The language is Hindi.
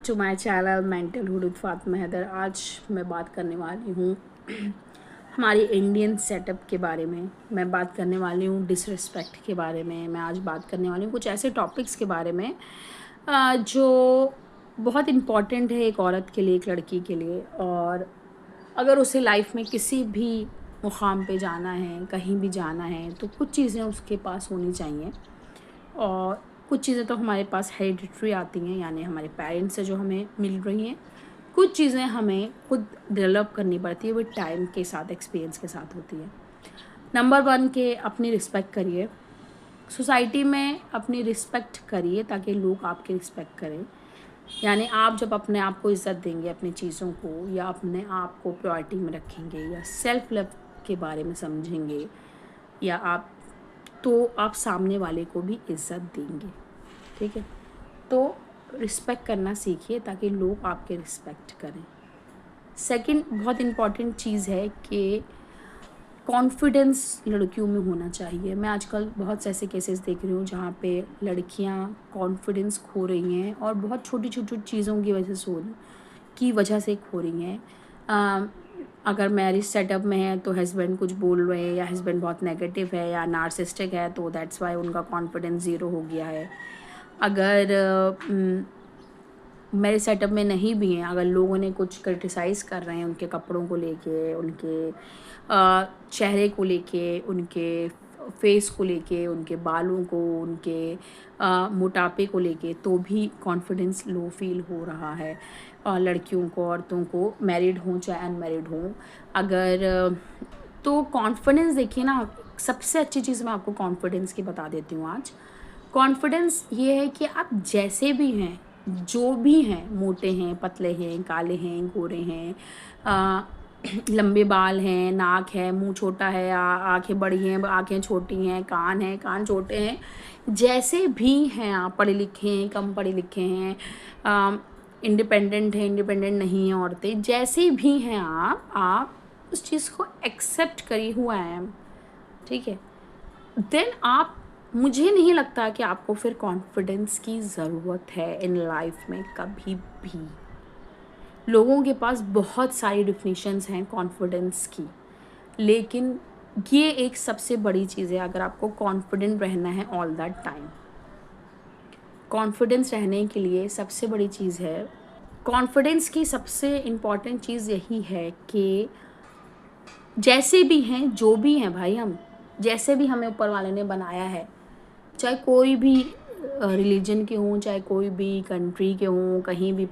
To my channel Mental Hood with Fatima Haider. आज मैं बात करने वाली हूँ हमारी इंडियन सेटअप के बारे में। मैं बात करने वाली हूँ डिसरिस्पेक्ट के बारे में। मैं आज बात करने वाली हूँ कुछ ऐसे टॉपिक्स के बारे में जो बहुत इम्पॉर्टेंट है एक औरत के लिए, एक लड़की के लिए। और अगर उसे लाइफ में किसी भी मुकाम पे जाना है, कहीं भी जाना है, तो कुछ चीज़ें उसके पास होनी चाहिए। और कुछ चीज़ें तो हमारे पास हेरिडिटरी आती हैं, यानी हमारे पेरेंट्स से जो हमें मिल रही हैं। कुछ चीज़ें हमें खुद डेवलप करनी पड़ती है, वो टाइम के साथ, एक्सपीरियंस के साथ होती है। नंबर 1 के अपनी रिस्पेक्ट करिए। सोसाइटी में अपनी रिस्पेक्ट करिए ताकि लोग आपकी रिस्पेक्ट करें। यानी आप जब अपने आप को इज़्ज़त देंगे, अपनी चीज़ों को, या अपने आप को प्रायोरिटी में रखेंगे, या सेल्फ लव के बारे में समझेंगे, या आप सामने वाले को भी इज़्ज़त देंगे। ठीक है, तो रिस्पेक्ट करना सीखिए ताकि लोग आपके रिस्पेक्ट करें। सेकंड बहुत इम्पॉर्टेंट चीज़ है कि कॉन्फिडेंस लड़कियों में होना चाहिए। मैं आजकल बहुत से ऐसे केसेस देख रही हूँ जहाँ पे लड़कियाँ कॉन्फिडेंस खो रही हैं, और बहुत छोटी छोटी चीज़ों की वजह से खो रही हैं। अगर मैरिज सेटअप में है तो हस्बैंड कुछ बोल रहे हैं, या हस्बैंड बहुत नेगेटिव है या नार्सिसिस्टिक है, तो दैट्स वाई उनका कॉन्फिडेंस ज़ीरो हो गया है। अगर मेरे सेटअप में नहीं भी हैं, अगर लोगों ने कुछ क्रिटिसाइज़ कर रहे हैं उनके कपड़ों को लेके, उनके चेहरे को लेके, उनके फेस को लेके, उनके बालों को, उनके मोटापे को लेके, तो भी कॉन्फिडेंस लो फील हो रहा है लड़कियों को, औरतों को, मैरिड हों चाहे अनमैरिड हों। अगर तो कॉन्फिडेंस देखिए ना, सबसे अच्छी चीज़ मैं आपको कॉन्फिडेंस की बता देती हूँ आज। कॉन्फिडेंस ये है कि आप जैसे भी हैं, जो भी हैं, मोटे हैं, पतले हैं, काले हैं, गोरे हैं, लंबे बाल हैं, नाक है, मुंह छोटा है, आंखें बड़ी हैं, आंखें छोटी हैं, कान छोटे हैं, जैसे भी हैं आप, पढ़े लिखे हैं, कम पढ़े लिखे हैं, इंडिपेंडेंट हैं, इंडिपेंडेंट नहीं हैं औरतें, जैसे भी हैं आप उस चीज़ को एक्सेप्ट करिए हु आई एम। ठीक है, देन आप, मुझे नहीं लगता कि आपको फिर कॉन्फिडेंस की ज़रूरत है इन लाइफ में कभी भी। लोगों के पास बहुत सारी डिफिनीशंस हैं कॉन्फिडेंस की, लेकिन ये एक सबसे बड़ी चीज़ है अगर आपको कॉन्फिडेंट रहना है ऑल दैट टाइम। कॉन्फिडेंस रहने के लिए सबसे बड़ी चीज़ है, कॉन्फिडेंस की सबसे इम्पॉर्टेंट चीज़ यही है कि जैसे भी हैं, जो भी हैं भाई, हम जैसे भी हमें ऊपर वाले ने बनाया है, चाहे कोई भी रिलीजन के हों, चाहे कोई भी कंट्री के हों, कहीं भी